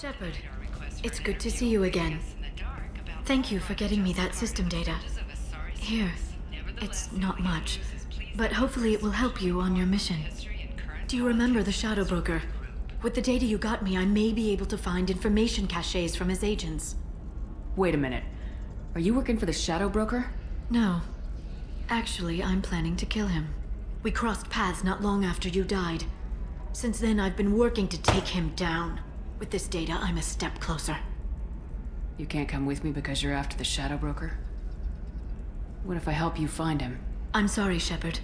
Shepard, it's good to see you again. Thank you for getting me that system data. Here, it's not much, but hopefully it will help you on your mission. Do you remember the Shadow Broker? With the data you got me, I may be able to find information caches from his agents. Wait a minute. Are you working for the Shadow Broker? No. Actually, I'm planning to kill him. We crossed paths not long after you died. Since then, I've been working to take him down. With this data, I'm a step closer. You can't come with me because you're after the Shadow Broker? What if I help you find him? I'm sorry, Shepard.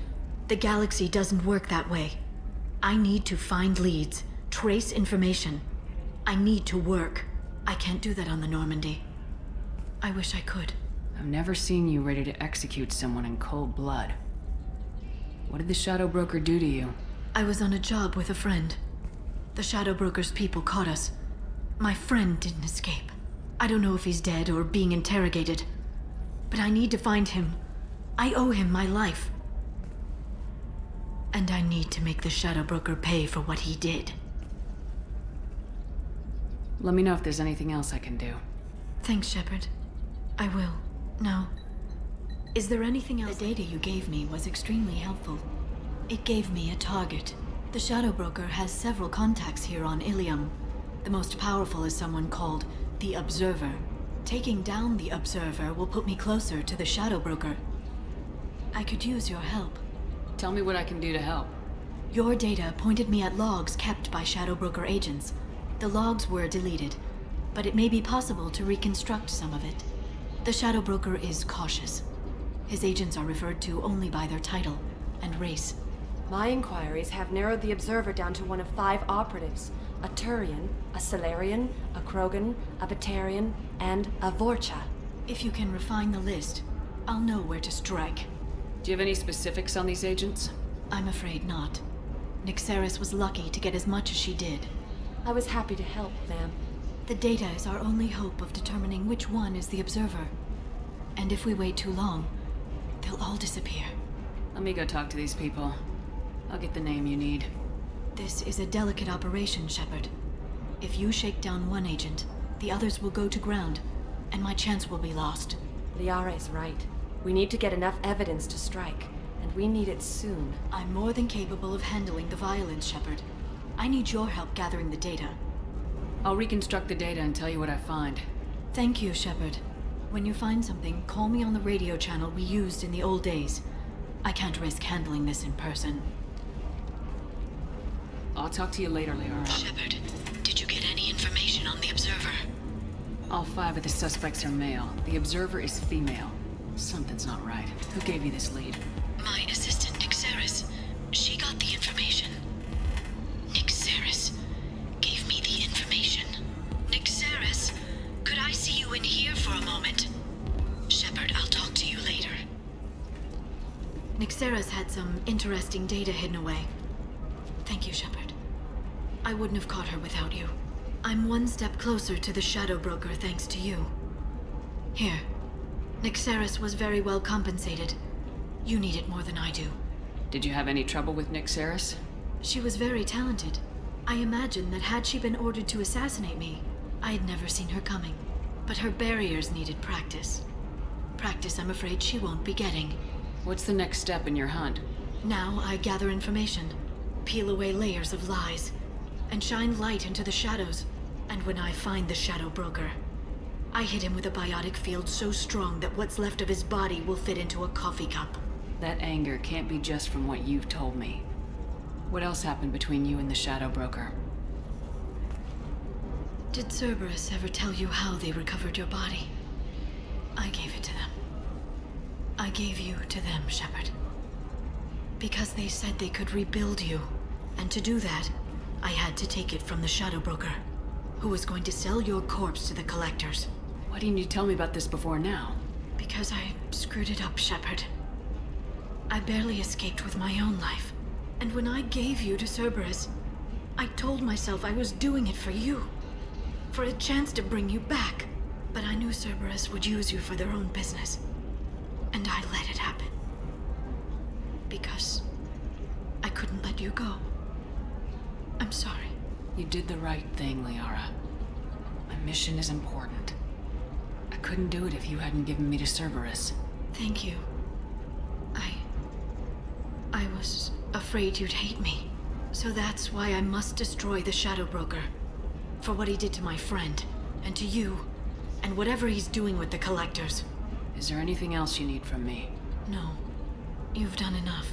The galaxy doesn't work that way. I need to find leads, trace information. I need to work. I can't do that on the Normandy. I wish I could. I've never seen you ready to execute someone in cold blood. What did the Shadow Broker do to you? I was on a job with a friend. The Shadow Broker's people caught us. My friend didn't escape. I don't know if he's dead or being interrogated. But I need to find him. I owe him my life. And I need to make the Shadow Broker pay for what he did. Let me know if there's anything else I can do. Thanks, Shepard. I will. Now, is there anything else? The data you gave me was extremely helpful. It gave me a target. The Shadow Broker has several contacts here on Ilium. The most powerful is someone called the Observer. Taking down the Observer will put me closer to the Shadow Broker. I could use your help. Tell me what I can do to help. Your data pointed me at logs kept by Shadow Broker agents. The logs were deleted, but it may be possible to reconstruct some of it. The Shadow Broker is cautious. His agents are referred to only by their title and race. My inquiries have narrowed the Observer down to one of 5 operatives. A Turian, a Solarian, a Krogan, a Batarian, and a Vorcha. If you can refine the list, I'll know where to strike. Do you have any specifics on these agents? I'm afraid not. Nyxeris was lucky to get as much as she did. I was happy to help, ma'am. The data is our only hope of determining which one is the Observer. And if we wait too long, they'll all disappear. Let me go talk to these people. I'll get the name you need. This is a delicate operation, Shepard. If you shake down one agent, the others will go to ground, and my chance will be lost. Liara is right. We need to get enough evidence to strike, and we need it soon. I'm more than capable of handling the violence, Shepard. I need your help gathering the data. I'll reconstruct the data and tell you what I find. Thank you, Shepard. When you find something, call me on the radio channel we used in the old days. I can't risk handling this in person. I'll talk to you later, Liara. Shepard, did you get any information on the Observer? All 5 of the suspects are male. The Observer is female. Something's not right. Who gave you this lead? My assistant, Nyxeris. She got the information. Nyxeris gave me the information. Nyxeris, could I see you in here for a moment? Shepard, I'll talk to you later. Nyxeris had some interesting data hidden away. Thank you, Shepard. I wouldn't have caught her without you. I'm one step closer to the Shadow Broker thanks to you. Here. Nyxeris was very well compensated. You need it more than I do. Did you have any trouble with Nyxeris? She was very talented. I imagine that had she been ordered to assassinate me, I had never seen her coming. But her barriers needed practice. Practice I'm afraid she won't be getting. What's the next step in your hunt? Now I gather information, peel away layers of lies, and shine light into the shadows. And when I find the Shadow Broker, I hit him with a biotic field so strong that what's left of his body will fit into a coffee cup. That anger can't be just from what you've told me. What else happened between you and the Shadow Broker? Did Cerberus ever tell you how they recovered your body? I gave it to them. I gave you to them, Shepard. Because they said they could rebuild you. And to do that, I had to take it from the Shadow Broker, who was going to sell your corpse to the collectors. Why didn't you tell me about this before now? Because I screwed it up, Shepard. I barely escaped with my own life. And when I gave you to Cerberus, I told myself I was doing it for you. For a chance to bring you back. But I knew Cerberus would use you for their own business. And I let it happen. Because I couldn't let you go. I'm sorry. You did the right thing, Liara. mission is important. I couldn't do it if you hadn't given me to Cerberus. Thank you. I was afraid you'd hate me. So that's why I must destroy the Shadow Broker. For what he did to my friend, and to you, and whatever he's doing with the Collectors. Is there anything else you need from me? No. You've done enough.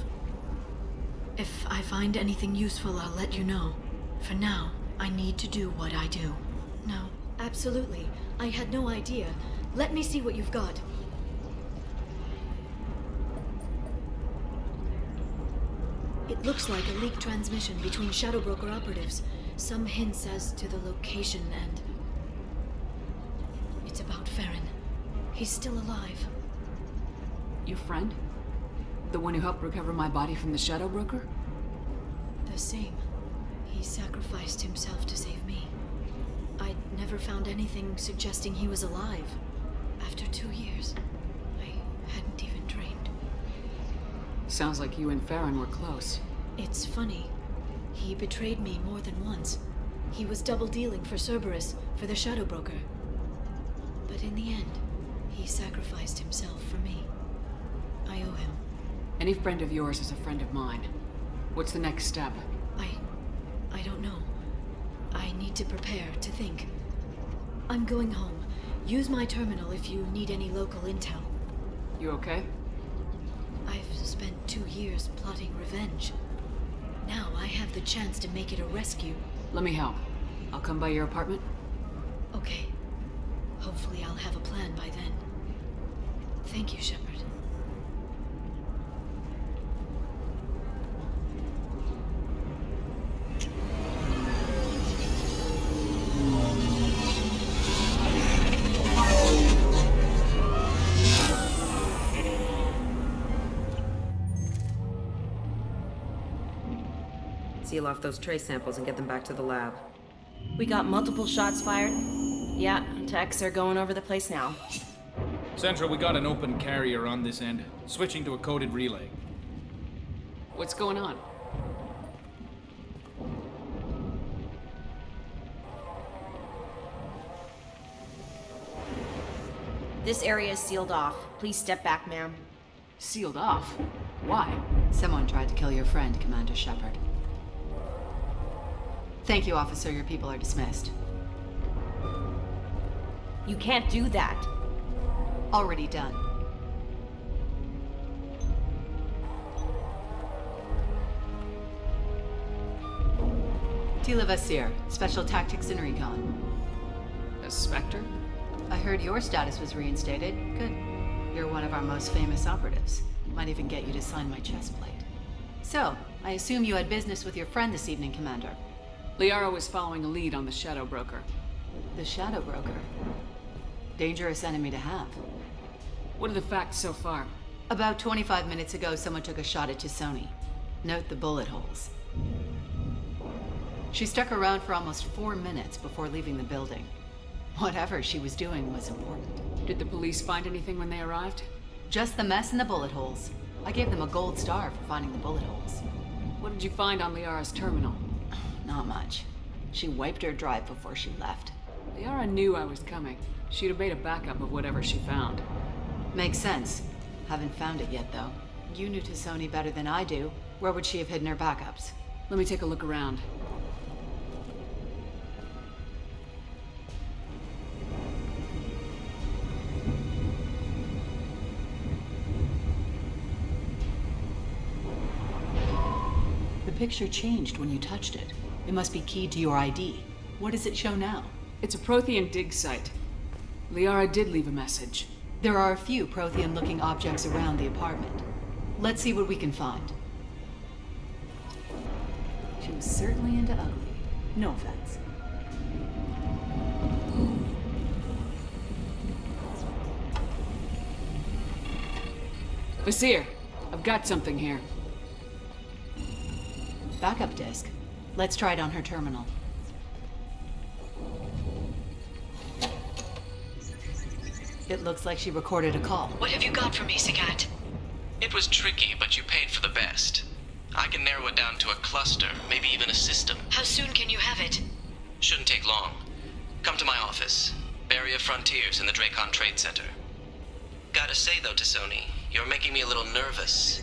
If I find anything useful, I'll let you know. For now, I need to do what I do. No, absolutely. I had no idea. Let me see what you've got. It looks like a leaked transmission between Shadow Broker operatives. Some hints as to the location and... It's about Farron. He's still alive. Your friend? The one who helped recover my body from the Shadow Broker? The same. He sacrificed himself to save me. I'd never found anything suggesting he was alive. After 2 years, I hadn't even dreamed. Sounds like you and Farron were close. It's funny. He betrayed me more than once. He was double-dealing for Cerberus, for the Shadow Broker. But in the end, he sacrificed himself for me. I owe him. Any friend of yours is a friend of mine. What's the next step? I don't know. I need to prepare, to think. I'm going home. Use my terminal if you need any local intel. You okay? I've spent 2 years plotting revenge. Now I have the chance to make it a rescue. Let me help. I'll come by your apartment. Okay. Hopefully I'll have a plan by then. Thank you, Shepard. Seal off those trace samples and get them back to the lab. We got multiple shots fired. Yeah, techs are going over the place now. Central, we got an open carrier on this end. Switching to a coded relay. What's going on? This area is sealed off. Please step back, ma'am. Sealed off? Why? Someone tried to kill your friend, Commander Shepard. Thank you, officer. Your people are dismissed. You can't do that. Already done. Tila Vasir, Special Tactics and Recon. A Spectre? I heard your status was reinstated. Good. You're one of our most famous operatives. Might even get you to sign my chest plate. So, I assume you had business with your friend this evening, Commander. Liara was following a lead on the Shadow Broker. The Shadow Broker. Dangerous enemy to have. What are the facts so far? About 25 minutes ago, someone took a shot at Tisoni. Note the bullet holes. She stuck around for almost 4 minutes before leaving the building. Whatever she was doing was important. Did the police find anything when they arrived? Just the mess and the bullet holes. I gave them a gold star for finding the bullet holes. What did you find on Liara's terminal? Not much. She wiped her drive before she left. Liara knew I was coming. She'd have made a backup of whatever she found. Makes sense. Haven't found it yet, though. You knew Tisoni better than I do. Where would she have hidden her backups? Let me take a look around. The picture changed when you touched it. It must be keyed to your ID. What does it show now? It's a Prothean dig site. Liara did leave a message. There are a few Prothean-looking objects around the apartment. Let's see what we can find. She was certainly into ugly. No offense. Vasir, I've got something here. Backup disk. Let's try it on her terminal. It looks like she recorded a call. What have you got for me, Sagat? It was tricky, but you paid for the best. I can narrow it down to a cluster, maybe even a system. How soon can you have it? Shouldn't take long. Come to my office. of Frontiers in the Dracon Trade Center. Gotta say though, T'Soni, you're making me a little nervous.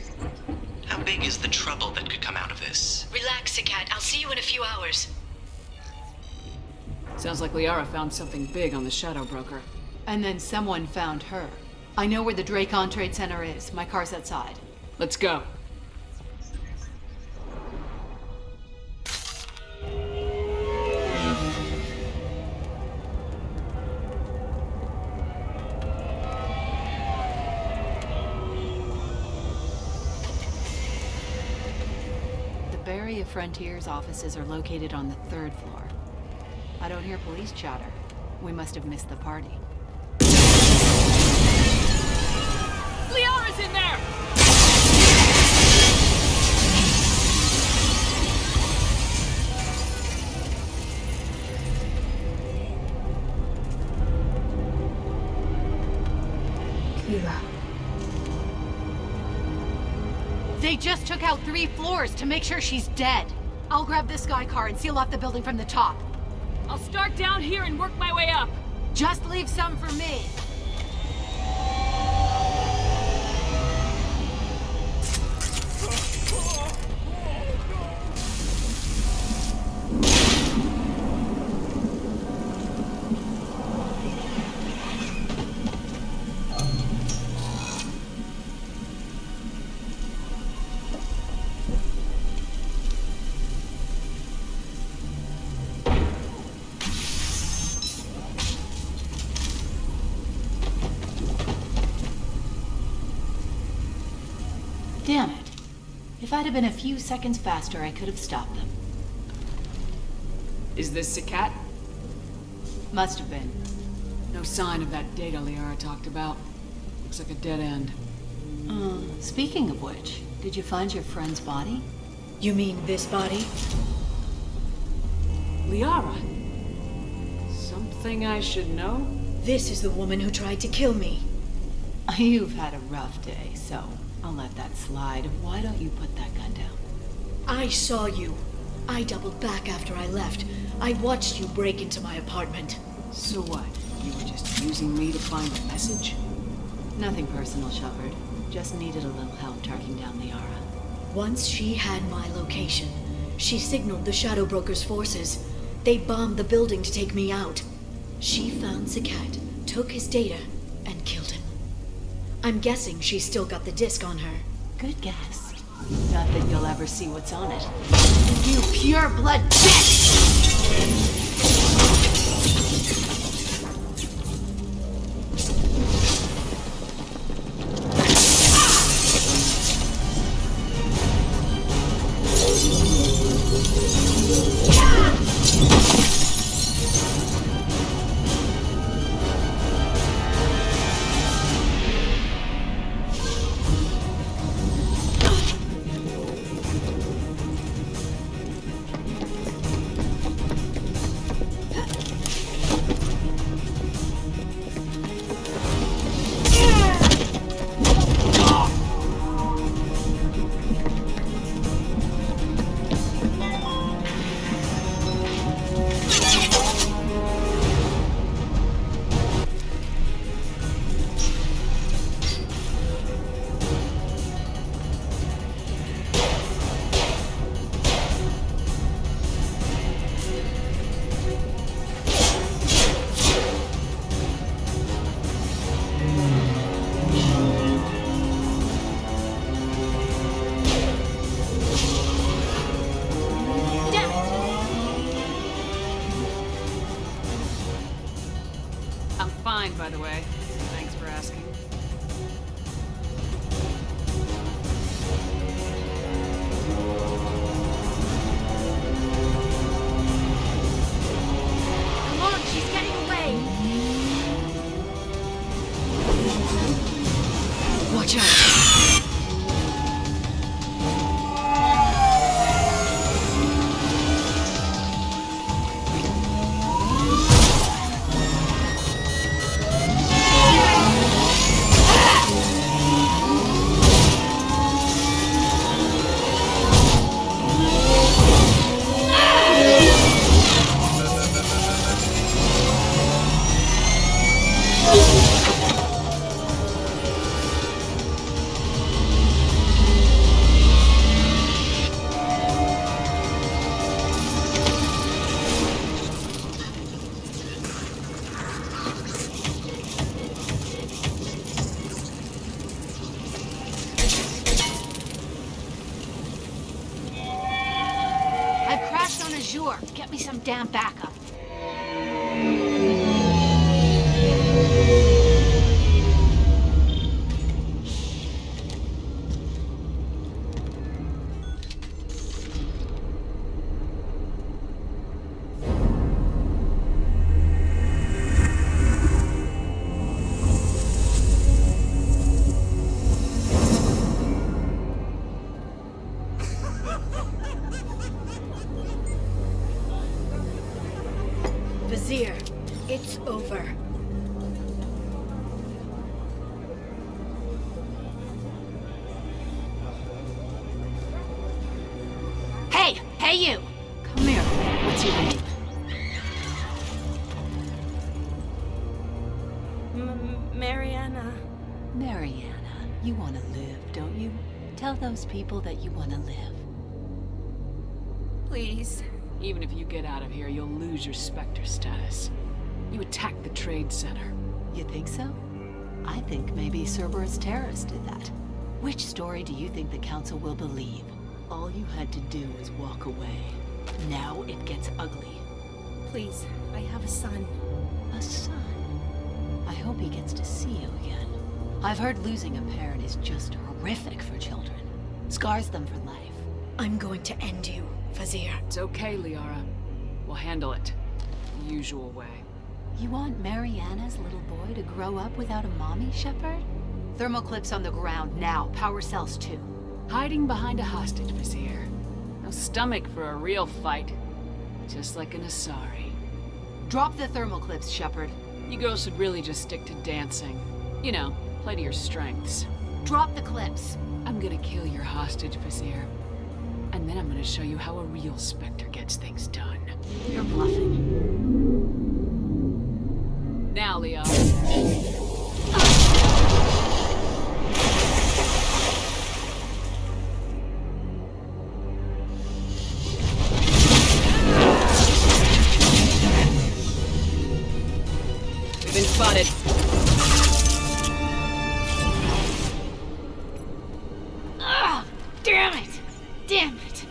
How big is the trouble that could come out of this? Relax, Cat. I'll see you in a few hours. Sounds like Liara found something big on the Shadow Broker. And then someone found her. I know where the Dracon Trade Center is. My car's outside. Let's go. The Barry of Frontiers offices are located on the 3rd floor. I don't hear police chatter. We must have missed the party. Liara's in there! They just took out 3 floors to make sure she's dead. I'll grab this sky car and seal off the building from the top. I'll start down here and work my way up. Just leave some for me. Damn it. If I'd have been a few seconds faster, I could have stopped them. Is this Sakat? Must have been. No sign of that data Liara talked about. Looks like a dead end. Speaking of which, did you find your friend's body? You mean this body? Liara? Something I should know? This is the woman who tried to kill me. You've had a rough day, so I'll let that slide. Why don't you put that gun down? I saw you. I doubled back after I left. I watched you break into my apartment. So what? You were just using me to find a message? Nothing personal, Shepard. Just needed a little help tracking down Liara. Once she had my location, she signaled the Shadow Broker's forces. They bombed the building to take me out. She found Sakat, took his data, and killed him. I'm guessing she's still got the disc on her. Good guess. Not that you'll ever see what's on it. You pure blood bitch! By the way, thanks for asking. Come on, she's getting away! Watch out! Sure, get me some damn backup. Vizier, it's over. Hey you! Come here. What's your name? Mariana. Mariana. You want to live, don't you? Tell those people that you want to live. Please. Even if you get out of here, you'll lose your Spectre status. You attacked the trade center. You think so? I think maybe Cerberus terrorists did that. Which story do you think the Council will believe? All you had to do was walk away. Now it gets ugly. Please, I have a son. A son? I hope he gets to see you again. I've heard losing a parent is just horrific for children. Scars them for life. I'm going to end you, Vizier. It's okay, Liara. We'll handle it. The usual way. You want Mariana's little boy to grow up without a mommy, Shepard? Thermal clips on the ground now. Power cells too. Hiding behind a hostage, Vizier. No stomach for a real fight. Just like an Asari. Drop the thermal clips, Shepard. You girls should really just stick to dancing. You know, play to your strengths. Drop the clips. I'm gonna kill your hostage, Vizier. And then I'm gonna show you how a real Spectre gets things done. You're bluffing. Now, Liara. We've been spotted. Ah! Damn it! Damn it!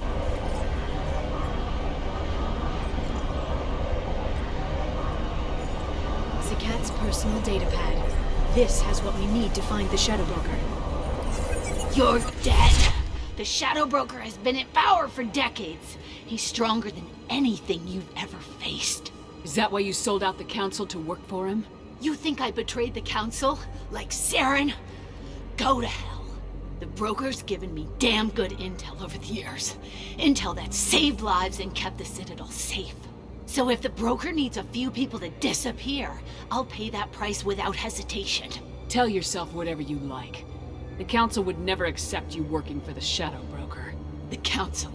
Zakat's personal data pad. This has what we need to find the Shadow Broker. You're dead! The Shadow Broker has been in power for decades. He's stronger than anything you've ever faced. Is that why you sold out the Council to work for him? You think I betrayed the Council? Like Saren? Go to hell. The Broker's given me damn good intel over the years. Intel that saved lives and kept the Citadel safe. So if the Broker needs a few people to disappear, I'll pay that price without hesitation. Tell yourself whatever you like. The Council would never accept you working for the Shadow Broker. The Council.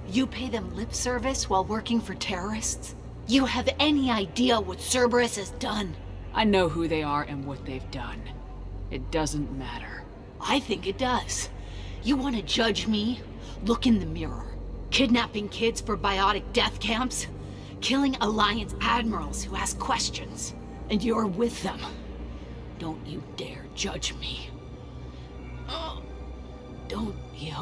You pay them lip service while working for terrorists? You have any idea what Cerberus has done? I know who they are and what they've done. It doesn't matter. I think it does. You want to judge me? Look in the mirror. Kidnapping kids for biotic death camps? Killing Alliance admirals who ask questions. And you're with them. Don't you dare judge me. Oh, don't you?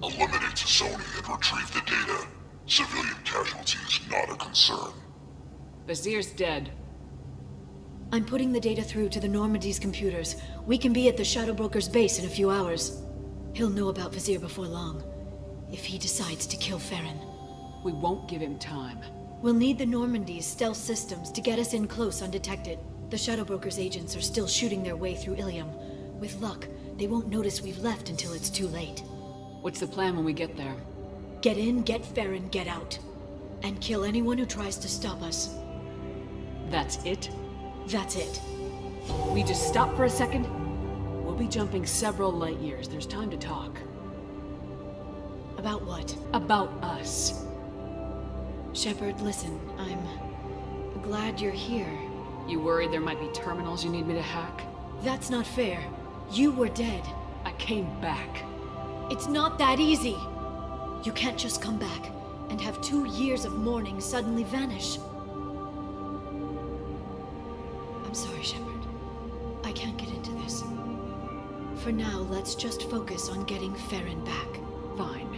Eliminate Sony and retrieve the data. Civilian casualties not a concern. Vizier's dead. I'm putting the data through to the Normandy's computers. We can be at the Shadow Broker's base in a few hours. He'll know about Vizier before long, if he decides to kill Farron. We won't give him time. We'll need the Normandy's stealth systems to get us in close undetected. The Shadow Broker's agents are still shooting their way through Ilium. With luck, they won't notice we've left until it's too late. What's the plan when we get there? Get in, get Farron, get out. And kill anyone who tries to stop us. That's it? That's it. We just stop for a second? We'll be jumping several light years. There's time to talk. About what? About us. Shepard, listen, I'm glad you're here. You worried there might be terminals you need me to hack? That's not fair. You were dead. I came back. It's not that easy. You can't just come back and have 2 years of mourning suddenly vanish. I'm sorry, Shepard. I can't get into this. For now, let's just focus on getting Farron back. Fine.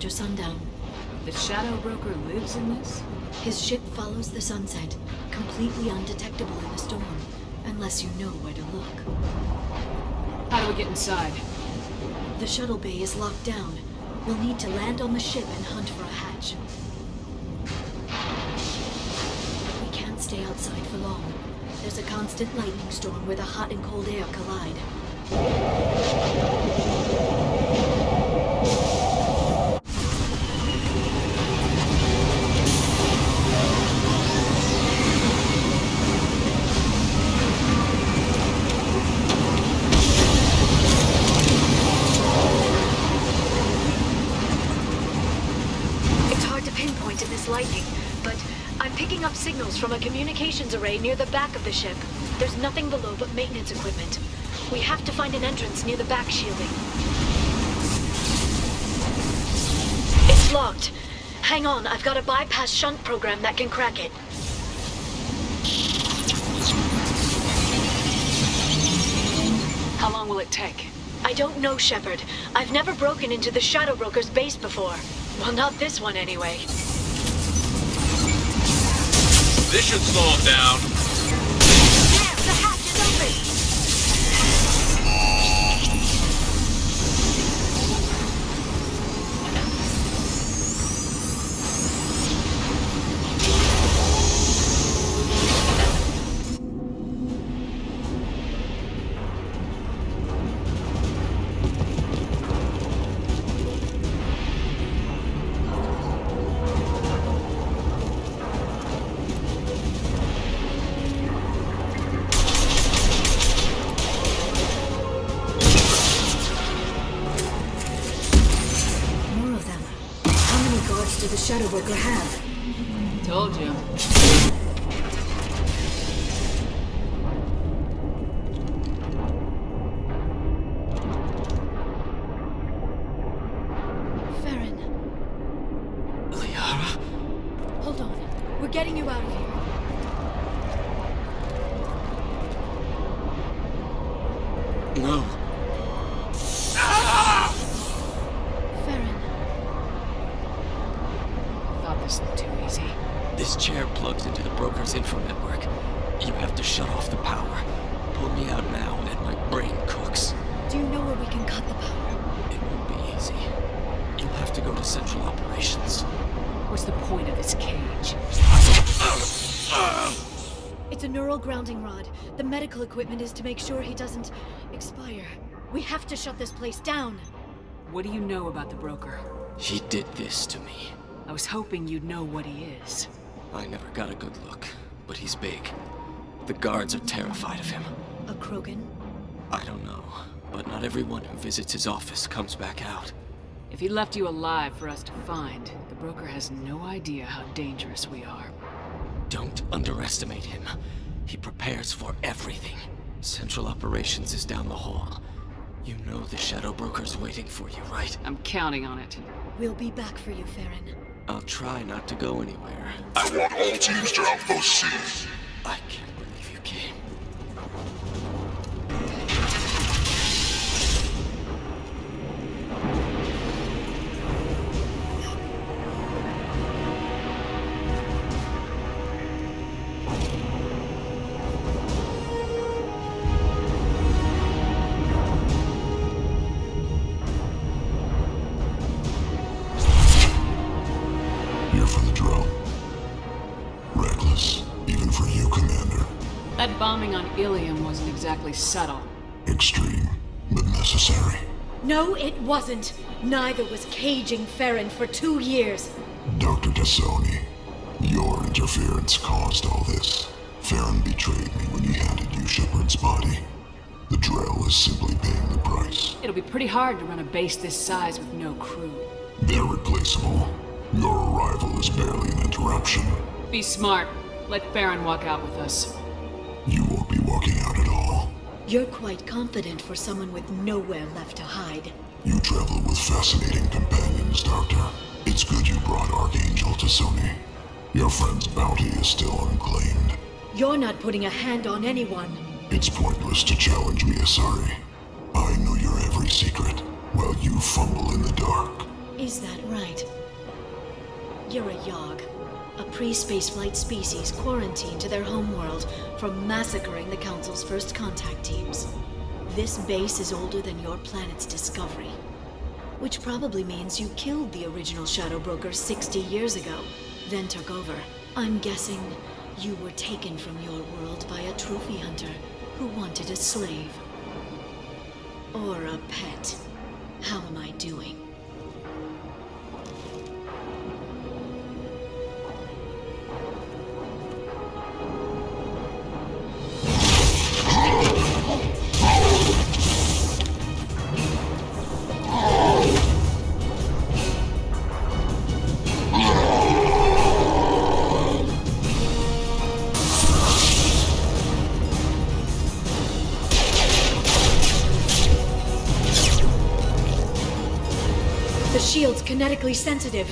Sundown. The Shadow Broker lives in this? His ship follows the sunset, completely undetectable in the storm, unless you know where to look. How do we get inside? The shuttle bay is locked down. We'll need to land on the ship and hunt for a hatch. We can't stay outside for long. There's a constant lightning storm where the hot and cold air collide. Lightning, but I'm picking up signals from a communications array near the back of the ship. There's nothing below but maintenance equipment. We have to find an entrance near the back shielding. It's locked. Hang on, I've got a bypass shunt program that can crack it. How long will it take? I don't know, Shepard. I've never broken into the Shadow Broker's base before. Well, not this one anyway. This should slow him down. There, the hatch is open! The Shadow Broker have. Told you. Farron. Liara? Hold on. We're getting you out of here. No. This chair plugs into the broker's info network. You have to shut off the power. Pull me out now, and my brain cooks. Do you know where we can cut the power? It won't be easy. You'll have to go to Central Operations. What's the point of this cage? It's a neural grounding rod. The medical equipment is to make sure he doesn't expire. We have to shut this place down. What do you know about the broker? He did this to me. I was hoping you'd know what he is. I never got a good look, but he's big. The guards are terrified of him. A Krogan? I don't know, but not everyone who visits his office comes back out. If he left you alive for us to find, the broker has no idea how dangerous we are. Don't underestimate him. He prepares for everything. Central Operations is down the hall. You know the Shadow Broker's waiting for you, right? I'm counting on it. We'll be back for you, Farron. I'll try not to go anywhere. I want all teams to Outpost C. I can't believe you came. That bombing on Ilium wasn't exactly subtle. Extreme, but necessary. No, it wasn't. Neither was caging Farron for 2 years. Dr. Tassoni, Your interference caused all this. Farron betrayed me when he handed you Shepard's body. The Drell is simply paying the price. It'll be pretty hard to run a base this size with no crew. They're replaceable. Your arrival is barely an interruption. Be smart. Let Farron walk out with us. You won't be walking out at all. You're quite confident for someone with nowhere left to hide. You travel with fascinating companions, Doctor. It's good you brought Archangel to Sony. Your friend's bounty is still unclaimed. You're not putting a hand on anyone. It's pointless to challenge me, Asari. I know your every secret, while you fumble in the dark. Is that right? You're a Yogg, a pre-spaceflight species quarantined to their homeworld from massacring the Council's first contact teams. This base is older than your planet's discovery, which probably means you killed the original Shadow Broker 60 years ago, then took over. I'm guessing you were taken from your world by a trophy hunter who wanted a slave. Or a pet. How am I doing? The shield's kinetically sensitive.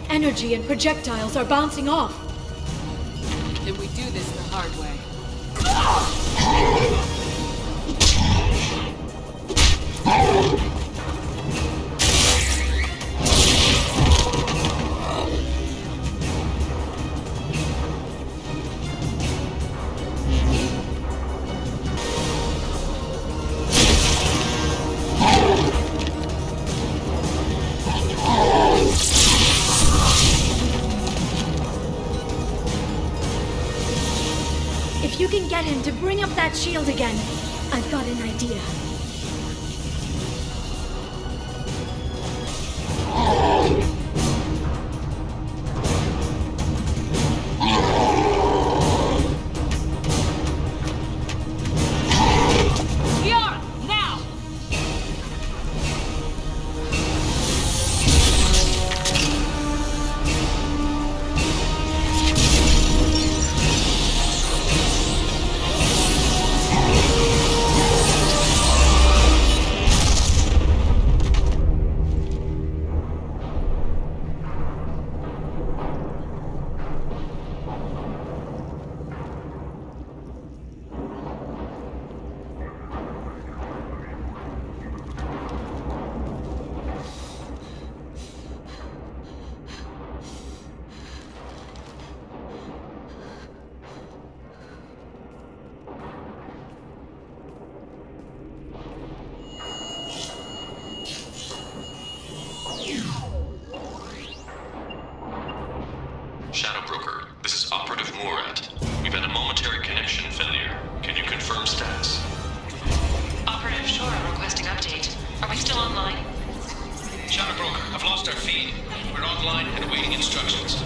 Energy and projectiles are bouncing off. Then we do this the hard way. If you can get him to bring up that shield again, I've got an idea. Liara, now! Shadow Broker, this is Operative Murat. We've had a momentary connection failure. Can you confirm status? Operative, sure, I'm requesting update. Are we still online? Shadow Broker, I've lost our feed. We're online and awaiting instructions.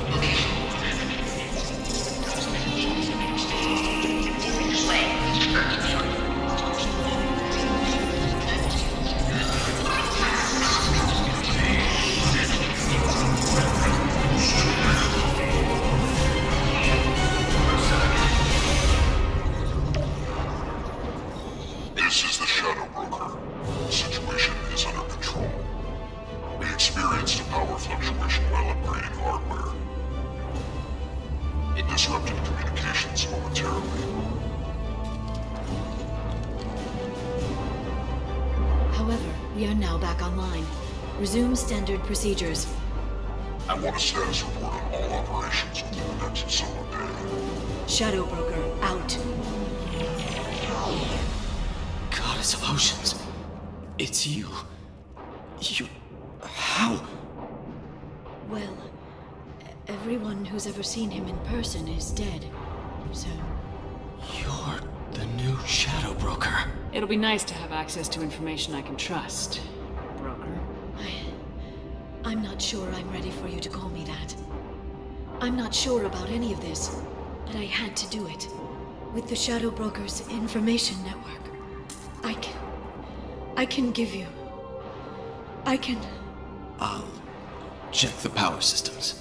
This is the Shadow Broker. The situation is under control. We experienced a power fluctuation while upgrading hardware. It disrupted communications momentarily. However, we are now back online. Resume standard procedures. I want a status report on all operations within the next solo day. Shadow Broker, out. Goddess of Oceans. It's you. You... How? Well, everyone who's ever seen him in person is dead. So, You're the new Shadow Broker. It'll be nice to have access to information I can trust, Broker. I'm not sure I'm ready for you to call me that. I'm not sure about any of this, but I had to do it. With the Shadow Broker's information network, I can give you... I'll check the power systems.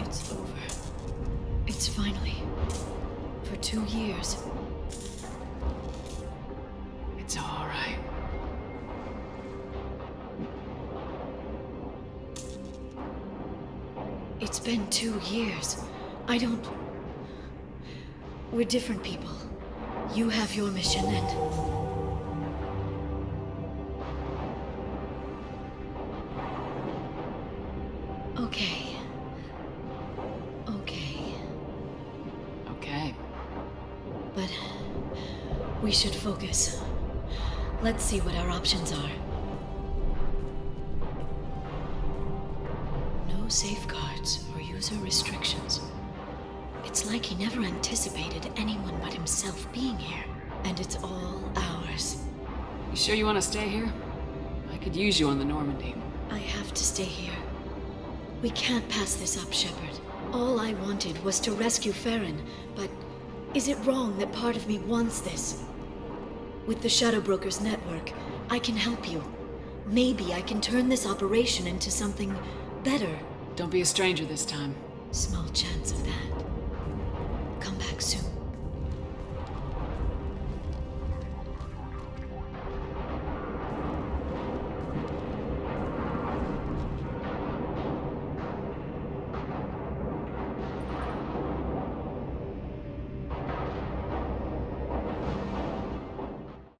It's over. It's finally... For 2 years. It's all right. It's been 2 years. I don't... We're different people. You have your mission and... Okay. Okay. But... we should focus. Let's see what our options are. No safeguards or user restrictions. It's like he never anticipated anyone but himself being here. And it's all ours. You sure you want to stay here? I could use you on the Normandy. I have to stay here. We can't pass this up, Shepard. All I wanted was to rescue Farron, but is it wrong that part of me wants this? With the Shadow Broker's network, I can help you. Maybe I can turn this operation into something better. Don't be a stranger this time. Small chance of that. Come back soon.